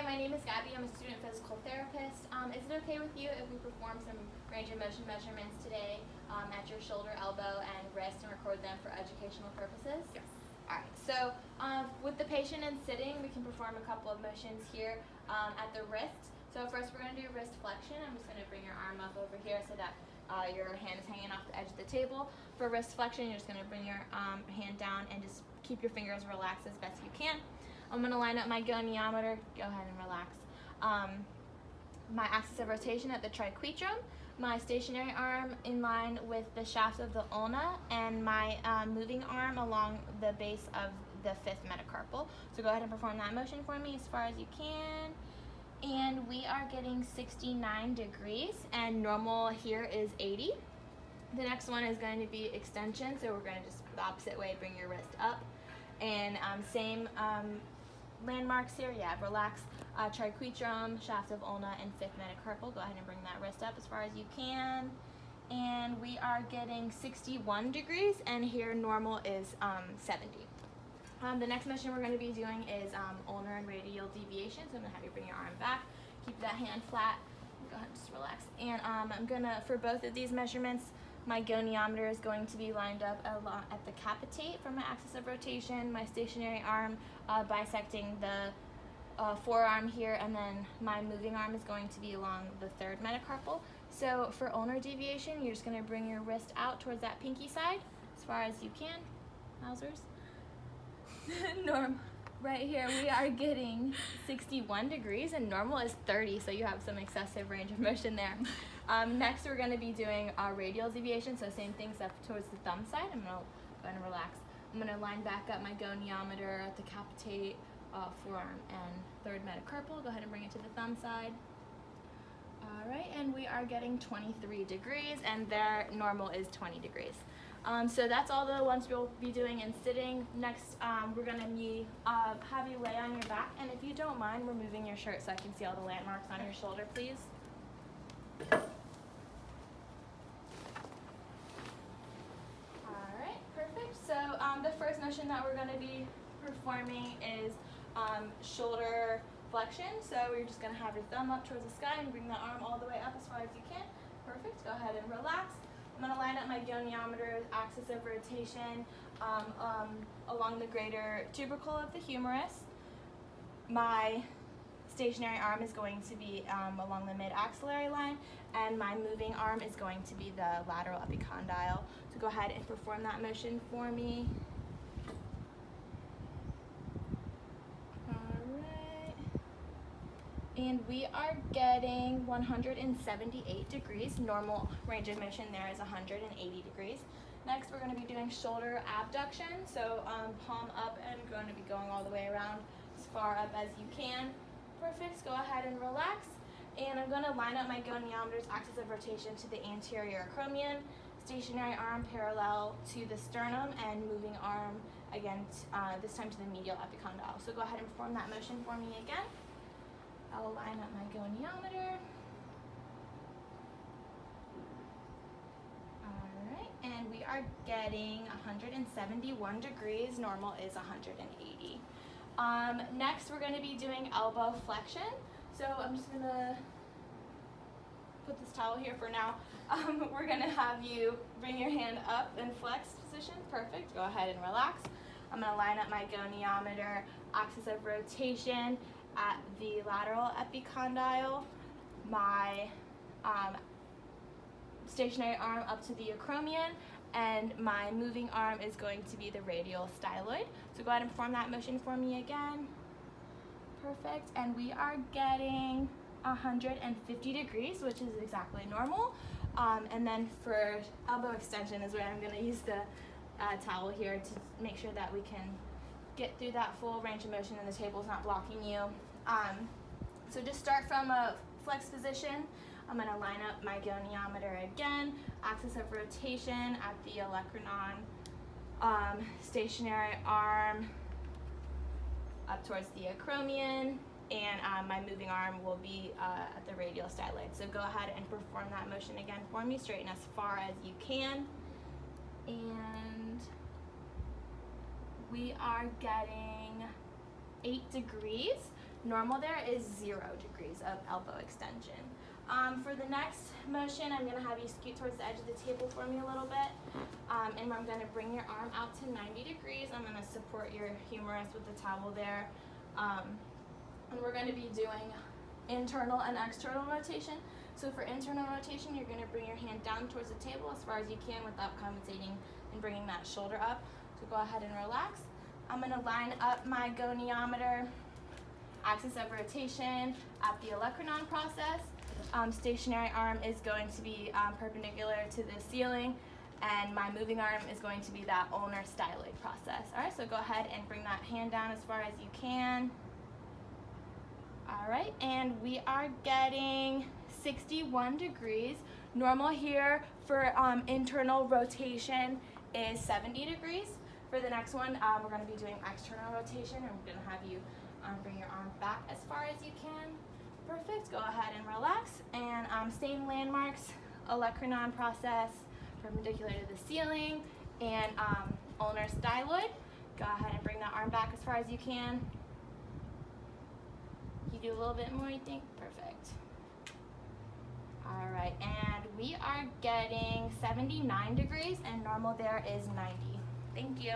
Hi, my name is Gabby. I'm a student physical therapist. Is it okay with you if we perform some range of motion measurements today at your shoulder, elbow, and wrist and record them for educational purposes? Yes. Alright, so with the patient and sitting, we can perform a couple of motions here at the wrist. So first we're going to do wrist flexion. I'm just going to bring your arm up over here so that your hand is hanging off the edge of the table. For wrist flexion, you're just going to bring your hand down and just keep your fingers relaxed as best you can. I'm going to line up my goniometer. Go ahead and relax. My axis of rotation at the triquetrum, my stationary arm in line with the shaft of the ulna, and my moving arm along the base of the fifth metacarpal. So go ahead and perform that motion for me as far as you can. And we are getting 69 degrees, and normal here is 80. The next one is going to be extension, so we're going to just the opposite way, bring your wrist up. And same landmarks here, relax, triquetrum, shaft of ulna, and fifth metacarpal. Go ahead and bring that wrist up as far as you can. And we are getting 61 degrees, and here normal is 70. The next motion we're going to be doing is ulnar and radial deviation. So I'm going to have you bring your arm back, keep that hand flat, go ahead and just relax. And I'm going to, for both of these measurements, my goniometer is going to be lined up at the capitate for my axis of rotation, my stationary arm bisecting the forearm here, and then my moving arm is going to be along the third metacarpal. So for ulnar deviation, you're just going to bring your wrist out towards that pinky side as far as you can. Mausers. Norm. Right here we are getting 61 degrees, and normal is 30, so you have some excessive range of motion there. Next we're going to be doing radial deviation, so same thing except towards the thumb side. I'm going to go ahead and relax. I'm going to line back up my goniometer at the capitate, forearm, and third metacarpal. Go ahead and bring it to the thumb side. Alright, and we are getting 23 degrees, and their normal is 20 degrees. So that's all the ones we'll be doing in sitting. Next, we're going to have you lay on your back, and if you don't mind removing your shirt so I can see all the landmarks on your shoulder, please. Alright, perfect. So the first motion that we're going to be performing is shoulder flexion. So we're just going to have your thumb up towards the sky and bring the arm all the way up as far as you can. Perfect. Go ahead and relax. I'm going to line up my goniometer axis of rotation along the greater tubercle of the humerus. My stationary arm is going to be along the mid-axillary line, and my moving arm is going to be the lateral epicondyle. So go ahead and perform that motion for me. And we are getting 178 degrees. Normal range of motion there is 180 degrees. Next, we're going to be doing shoulder abduction. So palm up and going to be going all the way around as far up as you can. Perfect. Go ahead and relax. And I'm going to line up my goniometer's axis of rotation to the anterior acromion, stationary arm parallel to the sternum, and moving arm again, this time to the medial epicondyle. So go ahead and perform that motion for me again. I'll line up my goniometer. Alright, and we are getting 171 degrees. Normal is 180. Next, we're going to be doing elbow flexion. So I'm just going to put this towel here for now. We're going to have you bring your hand up in flex position. Perfect. Go ahead and relax. I'm going to line up my goniometer axis of rotation at the lateral epicondyle, my stationary arm up to the acromion, and my moving arm is going to be the radial styloid. So go ahead and perform that motion for me again. Perfect. And we are getting 150 degrees, which is exactly normal. And then for elbow extension is where I'm going to use the towel here to make sure that we can get through that full range of motion and the table's not blocking you. So just start from a flex position. I'm going to line up my goniometer again, axis of rotation at the olecranon, stationary arm up towards the acromion, and my moving arm will be at the radial styloid. So go ahead and perform that motion again for me. Straighten as far as you can. And we are getting 8 degrees. Normal there is 0 degrees of elbow extension. For the next motion, I'm going to have you scoot towards the edge of the table for me a little bit. And I'm going to bring your arm out to 90 degrees. I'm going to support your humerus with the towel there. And we're going to be doing internal and external rotation. So for internal rotation, you're going to bring your hand down towards the table as far as you can without compensating and bringing that shoulder up. So go ahead and relax. I'm going to line up my goniometer axis of rotation at the olecranon process. Stationary arm is going to be perpendicular to the ceiling, and my moving arm is going to be that ulnar styloid process. All right, so go ahead and bring that hand down as far as you can. All right, and we are getting 61 degrees. Normal here for internal rotation is 70 degrees. For the next one, we're going to be doing external rotation, and we're going to have you bring your arm back as far as you can. Perfect. Go ahead and relax. And same landmarks, olecranon process, perpendicular to the ceiling, and ulnar styloid. Go ahead and bring that arm back as far as you can. You do a little bit more, you think? Perfect. All right, and we are getting 79 degrees, and normal there is 90. Thank you.